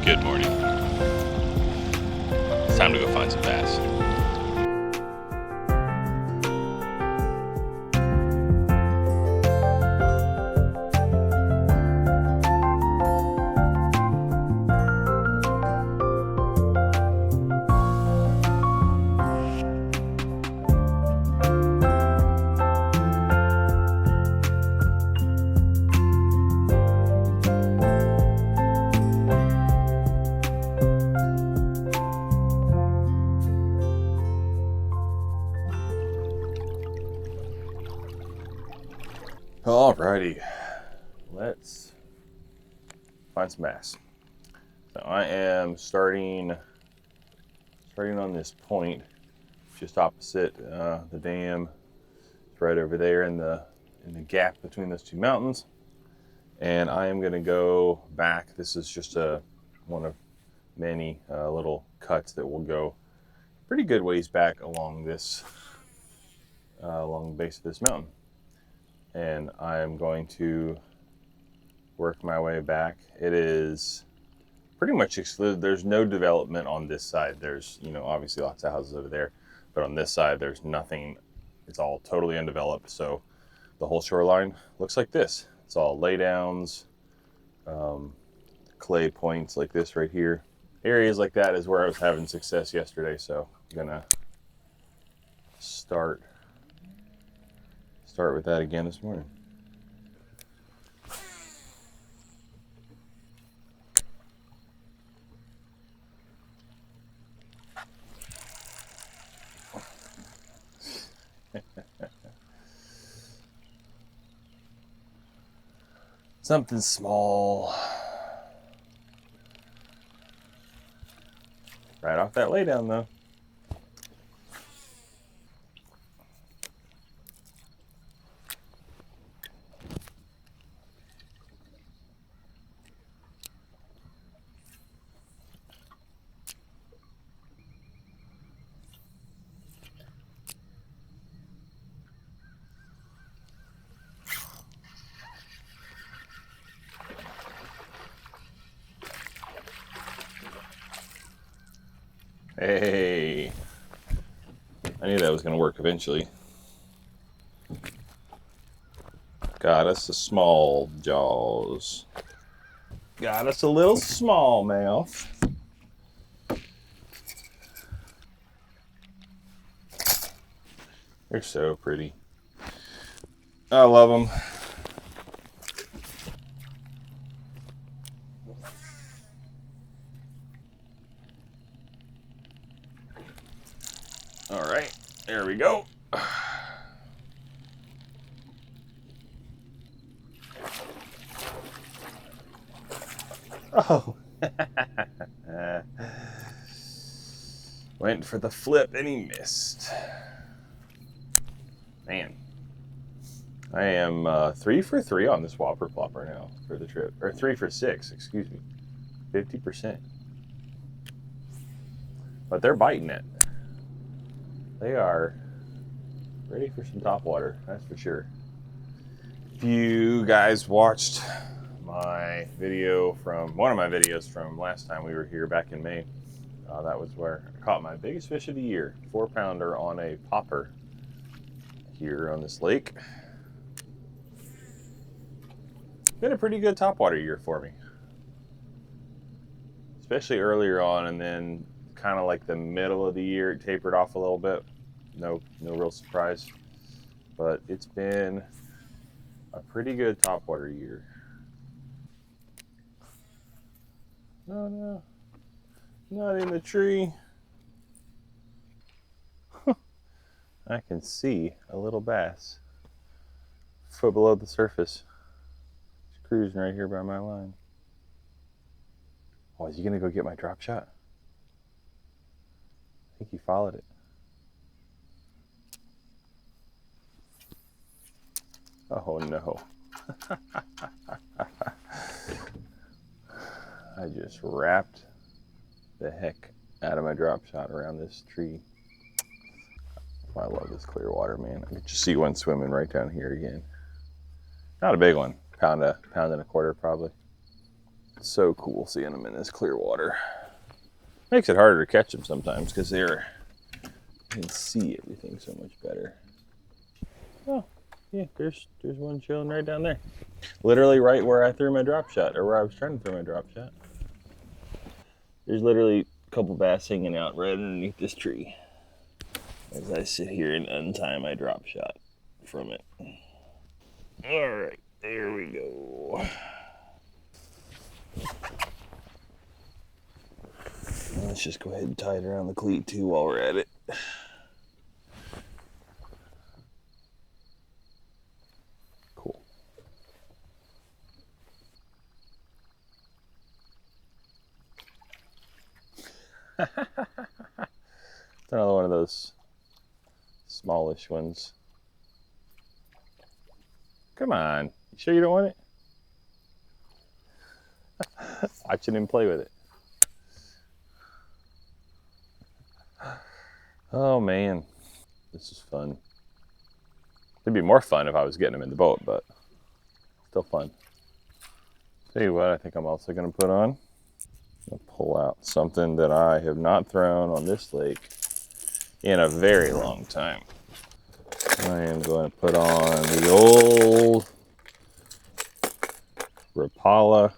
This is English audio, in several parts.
Good morning. It's time to go find some bass. Alrighty, let's find some bass. So I am starting on this point just opposite the dam. It's right over there in the gap between those two mountains, and I am going to go back. This is just one of many little cuts that will go pretty good ways back along this along the base of this mountain. And I'm going to work my way back. It is pretty much excluded. There's no development on this side. There's, obviously lots of houses over there, but on this side, there's nothing. It's all totally undeveloped. So the whole shoreline looks like this. It's all laydowns, clay points like this right here. Areas like that is where I was having success yesterday. So I'm gonna start with that again this morning. Something small. Right off that laydown though. Hey, I knew that was going to work eventually. Got us a small jaws. Got us a little smallmouth. They're so pretty. I love them. All right, there we go. Oh. Went for the flip and he missed. Man. I am 3 for 3 on this whopper plopper now for the trip. Or 3 for 6, excuse me. 50%. But they're biting it. They are ready for some topwater, that's for sure. If you guys watched my video from one of my videos from last time we were here back in May, that was where I caught my biggest fish of the year, 4-pounder on a popper here on this lake. Been a pretty good topwater year for me, especially earlier on, and then kind of like the middle of the year it tapered off a little bit. No real surprise, but it's been a pretty good topwater year. No, not in the tree. I can see a little bass a foot below the surface. It's cruising right here by my line. Oh, is he gonna go get my drop shot? I think he followed it. Oh no. I just wrapped the heck out of my drop shot around this tree. I love this clear water, man. I could just see one swimming right down here again. Not a big one, pound and a quarter probably. it's so cool seeing them in this clear water. Makes it harder to catch them sometimes because you can see everything so much better. Oh, yeah, there's one chilling right down there. Literally right where I threw my drop shot, or where I was trying to throw my drop shot. There's literally a couple bass hanging out right underneath this tree as I sit here and untie my drop shot from it. All right, there we go. Let's just go ahead and tie it around the cleat too while we're at it. Cool. It's another one of those smallish ones. Come on. You sure you don't want it? Watching him play with it. Oh man, this is fun. It'd be more fun if I was getting him in the boat, but still fun. Tell you what, I think I'm also going to put on. I'm going to pull out something that I have not thrown on this lake in a very long time. I am going to put on the old Rapala,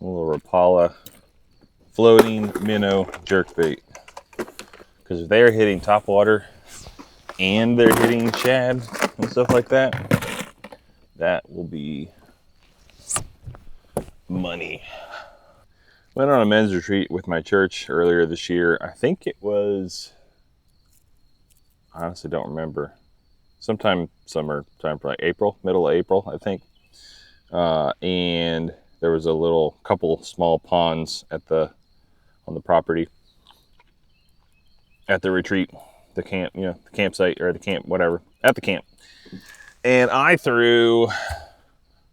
little Rapala floating minnow jerkbait. Because if they're hitting topwater and they're hitting shad and stuff like that, that will be money. Went on a men's retreat with my church earlier this year. I think it was, I honestly don't remember, sometime summertime, for like April, middle of April, I think. And there was a little couple small ponds on the property at the retreat, the camp, the campsite, or the camp, whatever, at the camp. And I threw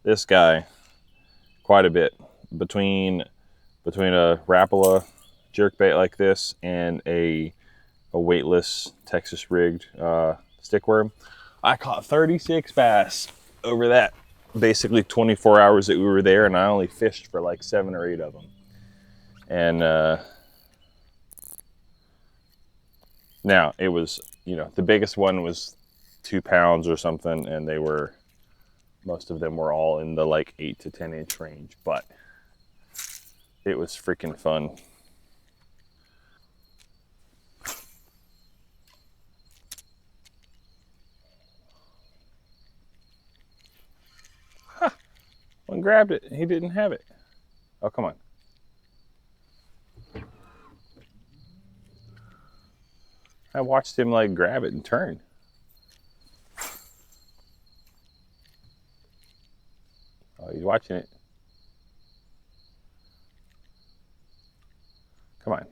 this guy quite a bit between a Rapala jerkbait like this and a weightless Texas rigged stick worm. I caught 36 bass over that basically 24 hours that we were there, and I only fished for like 7 or 8 of them. And now it was, the biggest one was 2 pounds or something, and most of them were all in the like 8 to 10 inch range, but it was freaking fun. One grabbed it, he didn't have it. Oh, come on. I watched him like grab it and turn. Oh, he's watching it. Come on.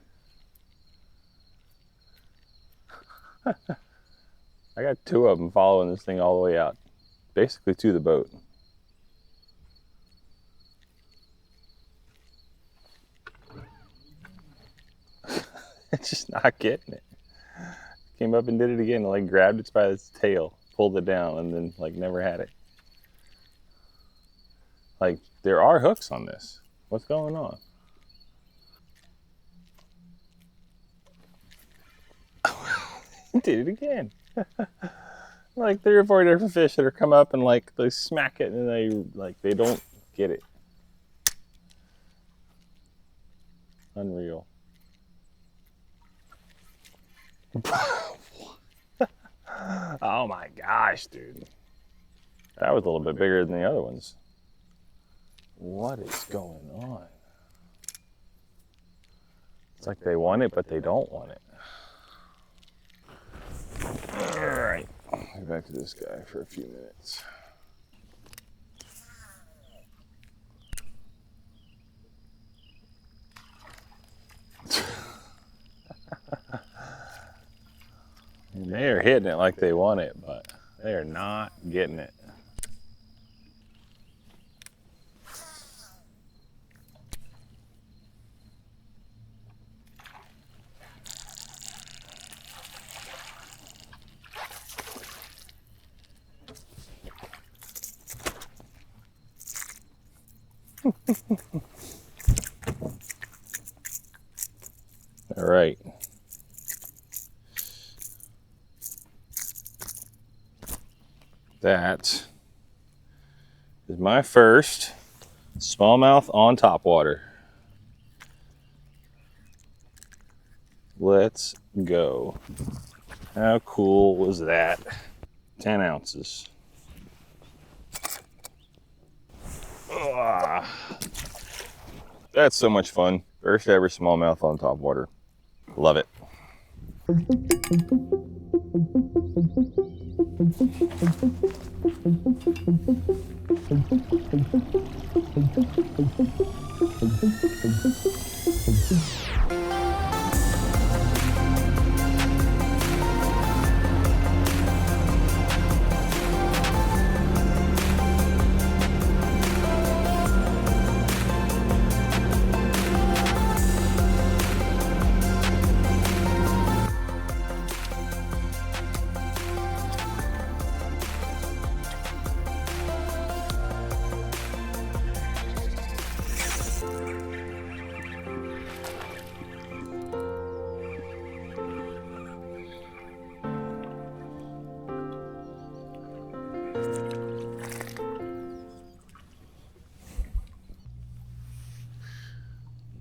I got 2 of them following this thing all the way out, basically to the boat. It's just not getting it. Came up and did it again, like grabbed it by its tail, pulled it down, and then like never had it. Like, there are hooks on this. What's going on? Did it again. Like 3 or 4 different fish that are come up and like they smack it and they don't get it. Unreal. Oh my gosh, dude. That was a little bit bigger than the other ones. What is going on? It's like they want it, but they don't want it. All right, get back to this guy for a few minutes. And they are hitting it like they want it, but they are not getting it. All right. That is my first smallmouth on topwater. Let's go. How cool was that? 10 ounces. Ah, that's so much fun. First ever smallmouth on topwater. Love it.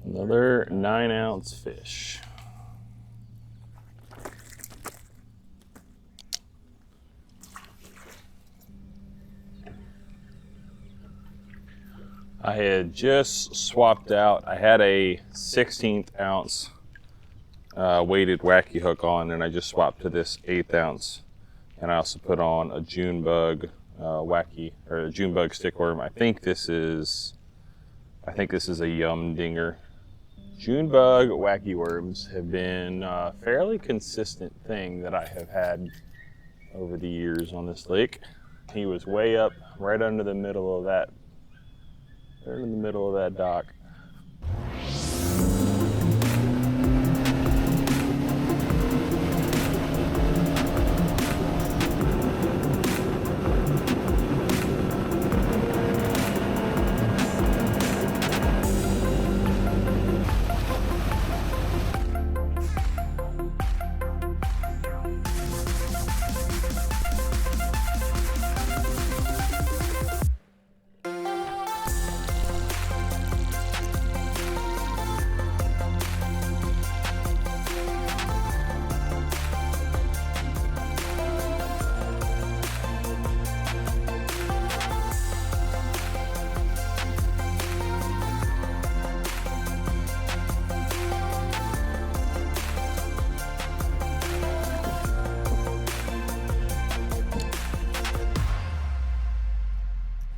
Another 9-ounce fish. I had just swapped out. I had a 16th ounce weighted wacky hook on, and I just swapped to this 1/8 ounce. And I also put on a June bug wacky, or a June bug stickworm. I think this is a Yum Dinger. June bug wacky worms have been a fairly consistent thing that I have had over the years on this lake. He was way up, right under the middle of that, dock.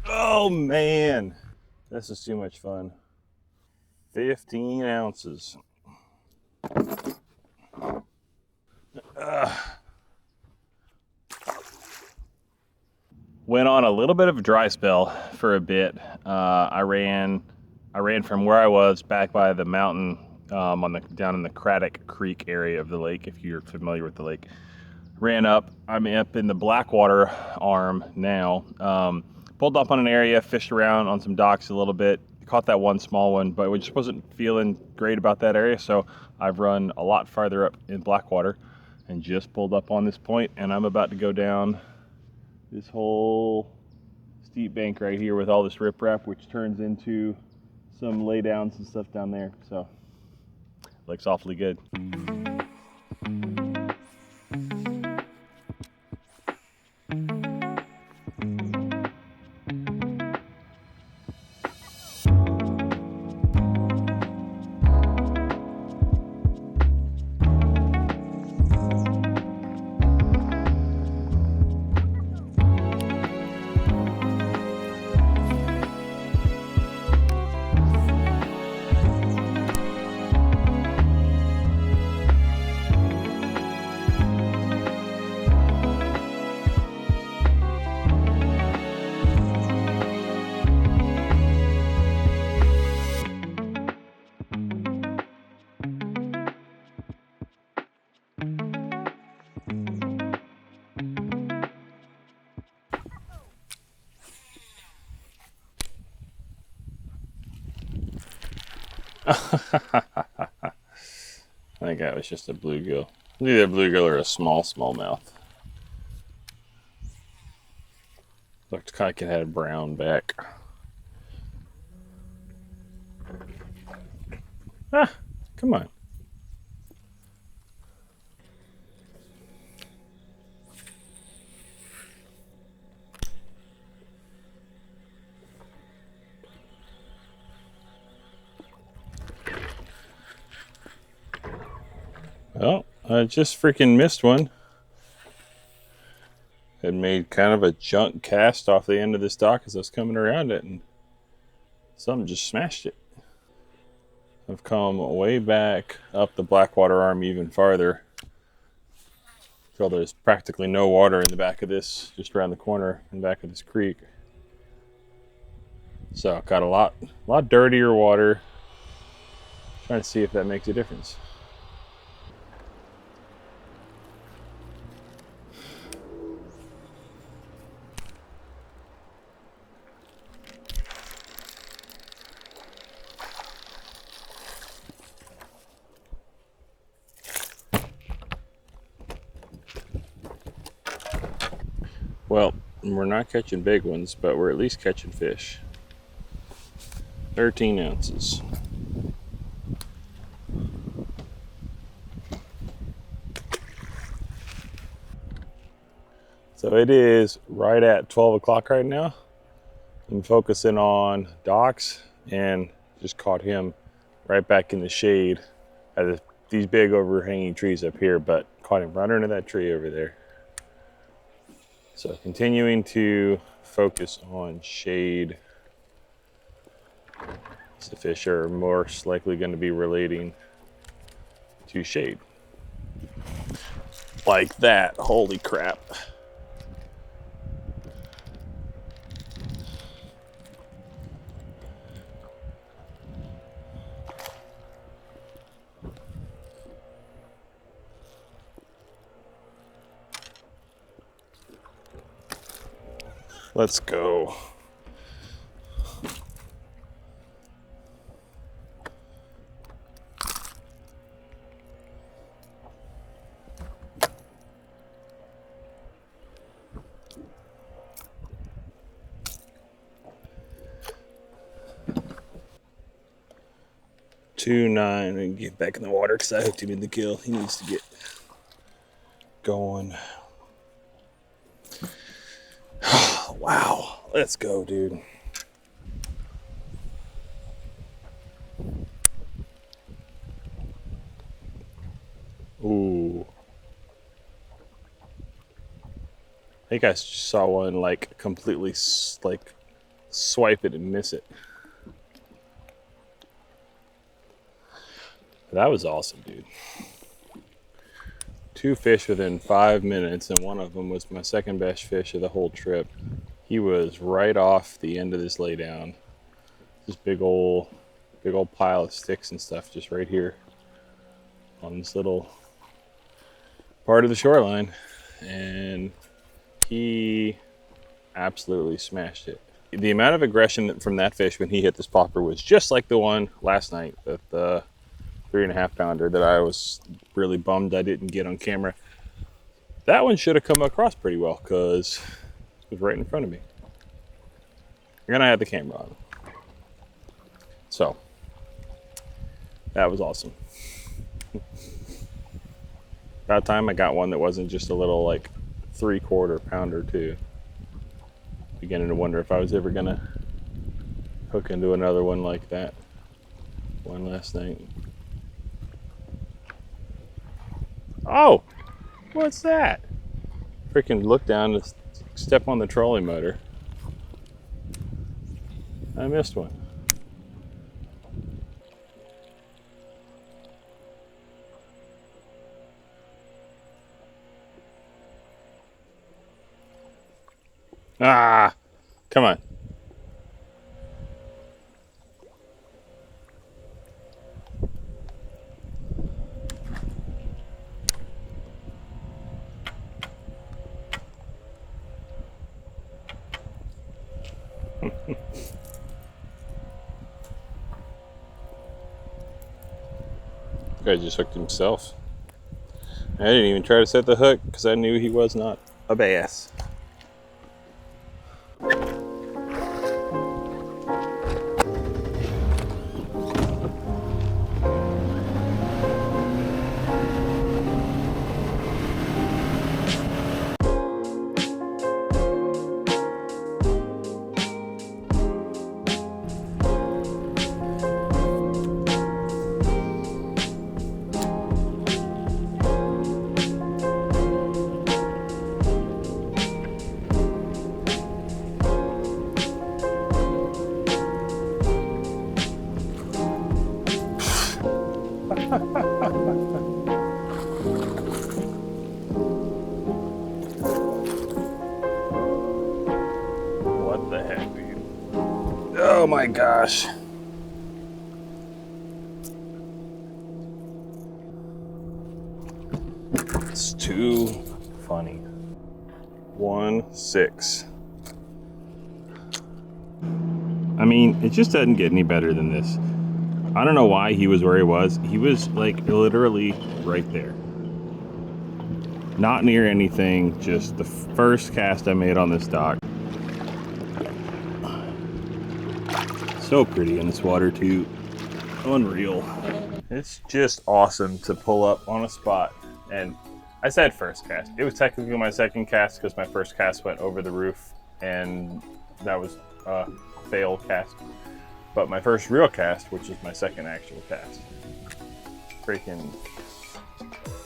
Oh man, this is too much fun. 15 ounces. Went on a little bit of a dry spell for a bit. I ran from where I was back by the mountain down in the Craddock Creek area of the lake, if you're familiar with the lake. Ran up. I'm up in the Blackwater arm now. Pulled up on an area, fished around on some docks a little bit, caught that one small one, but we just wasn't feeling great about that area, so I've run a lot farther up in Blackwater and just pulled up on this point, and I'm about to go down this whole steep bank right here with all this riprap, which turns into some laydowns and stuff down there, so looks awfully good. I think that was just a bluegill. Either a bluegill or a smallmouth. Looked like it had a brown back. Ah, come on. Well, I just freaking missed one. It made kind of a junk cast off the end of this dock as I was coming around it, and something just smashed it. I've come way back up the Blackwater Arm even farther. So there's practically no water in the back of this, just around the corner in the back of this creek. So got a lot dirtier water. Trying to see if that makes a difference. Well, we're not catching big ones, but we're at least catching fish. 13 ounces. So it is right at 12 o'clock right now. I'm focusing on docks and just caught him right back in the shade at these big overhanging trees up here, but caught him right under that tree over there. So continuing to focus on shade. The fish are most likely going to be relating to shade. Like that, holy crap. Let's go. Two nine and get back in the water because I hooked him in the gill. He needs to get going. Wow, let's go, dude. Ooh. I think I saw one like completely like swipe it and miss it. That was awesome, dude. Two fish within 5 minutes, and one of them was my second best fish of the whole trip. He was right off the end of this laydown. This big old pile of sticks and stuff just right here on this little part of the shoreline, and he absolutely smashed it. The amount of aggression from that fish when he hit this popper was just like the one last night, the 3.5 pounder that I was really bummed I didn't get on camera. That one should have come across pretty well because it was right in front of me. And I had the camera on. So that was awesome. That time I got one that wasn't just a little like 3/4 pounder too. Beginning to wonder if I was ever gonna hook into another one like that. One last night. Oh, what's that? Freaking look down and step on the trolling motor. I missed one. Ah, come on. Guy just hooked himself. I didn't even try to set the hook because I knew he was not a bass. What the heck, dude? Oh my gosh. It's too funny. 1-6. I mean, it just doesn't get any better than this. I don't know why he was where he was. He was like literally right there. Not near anything, just the first cast I made on this dock. So pretty in this water too. Unreal. It's just awesome to pull up on a spot. And I said first cast. It was technically my second cast because my first cast went over the roof and that was a fail cast. But my first real cast, which is my second actual cast, freaking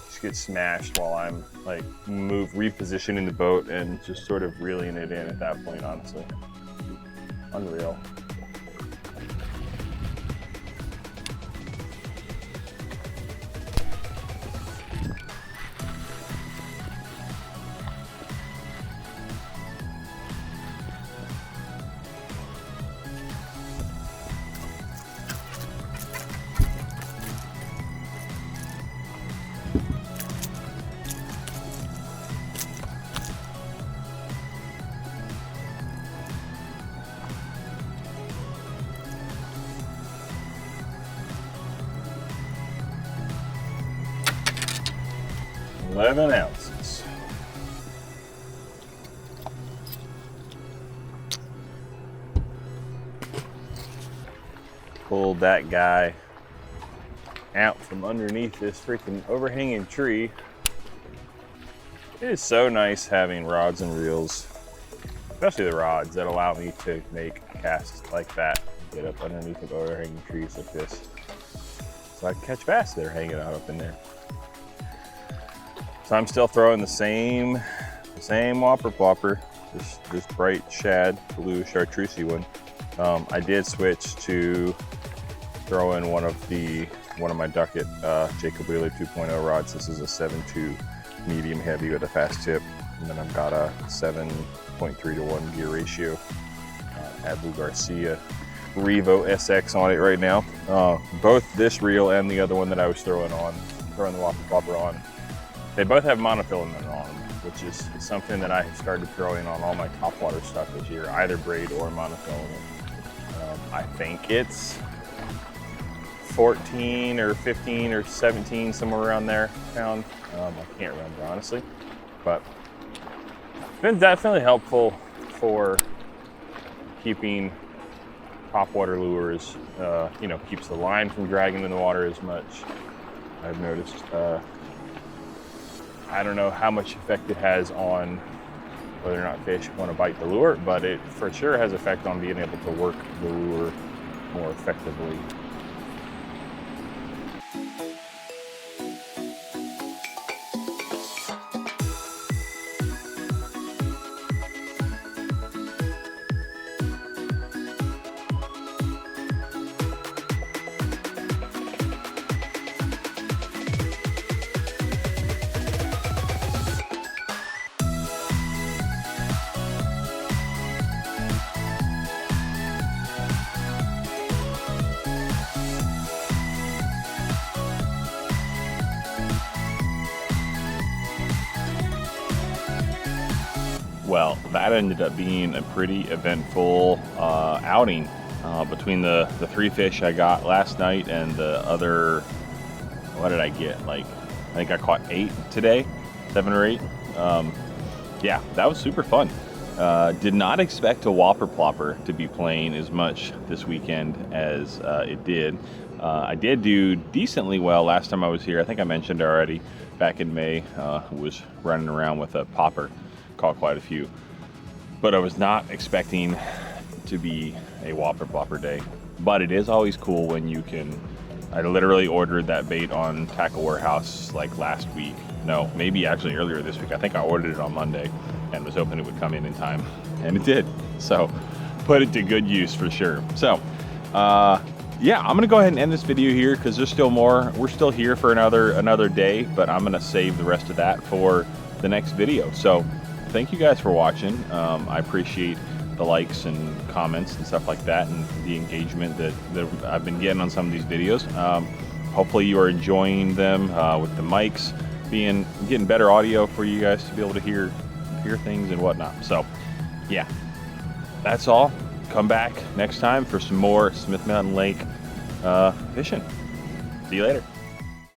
just get smashed while I'm like repositioning the boat and just sort of reeling it in at that point, honestly. Unreal. $11 ounces. Pulled that guy out from underneath this freaking overhanging tree. It is so nice having rods and reels, especially the rods that allow me to make casts like that. Get up underneath of overhanging trees like this, so I can catch bass that are hanging out up in there. So I'm still throwing the same whopper plopper, this bright shad blue chartreuse one. I did switch to throwing one of my Ducket Jacob Wheeler 2.0 rods. This is a 7.2 medium heavy with a fast tip, and then I've got a 7.3 to 1 gear ratio Abu Garcia Revo SX on it right now. Both this reel and the other one that I was throwing the whopper plopper on, they both have monofilament on them, which is something that I have started throwing on all my topwater stuff this year, either braid or monofilament. I think it's 14 or 15 or 17, somewhere around there pound. I can't remember honestly, but it's been definitely helpful for keeping topwater lures. Keeps the line from dragging in the water as much. I've noticed. I don't know how much effect it has on whether or not fish want to bite the lure, but it for sure has effect on being able to work the lure more effectively. Well, that ended up being a pretty eventful outing between the 3 fish I got last night and the other what did I get? Like, I think I caught 8 today, 7 or 8. Yeah, that was super fun. Did not expect a Whopper Plopper to be playing as much this weekend as it did. I did do decently well last time I was here. I think I mentioned already back in May, was running around with a popper, caught quite a few. But I was not expecting to be a Whopper Plopper day. But it is always cool when you can. I literally ordered that bait on Tackle Warehouse like last week. No, maybe actually earlier this week. I think I ordered it on Monday and was hoping it would come in time, and it did. So put it to good use for sure. So yeah, I'm gonna go ahead and end this video here because there's still more. We're still here for another day, but I'm gonna save the rest of that for the next video. So thank you guys for watching. I appreciate the likes and comments and stuff like that, and the engagement that I've been getting on some of these videos. Hopefully you are enjoying them with the mics getting better audio for you guys to be able to hear things and whatnot. So yeah, that's all. Come back next time for some more Smith Mountain Lake fishing. See you later.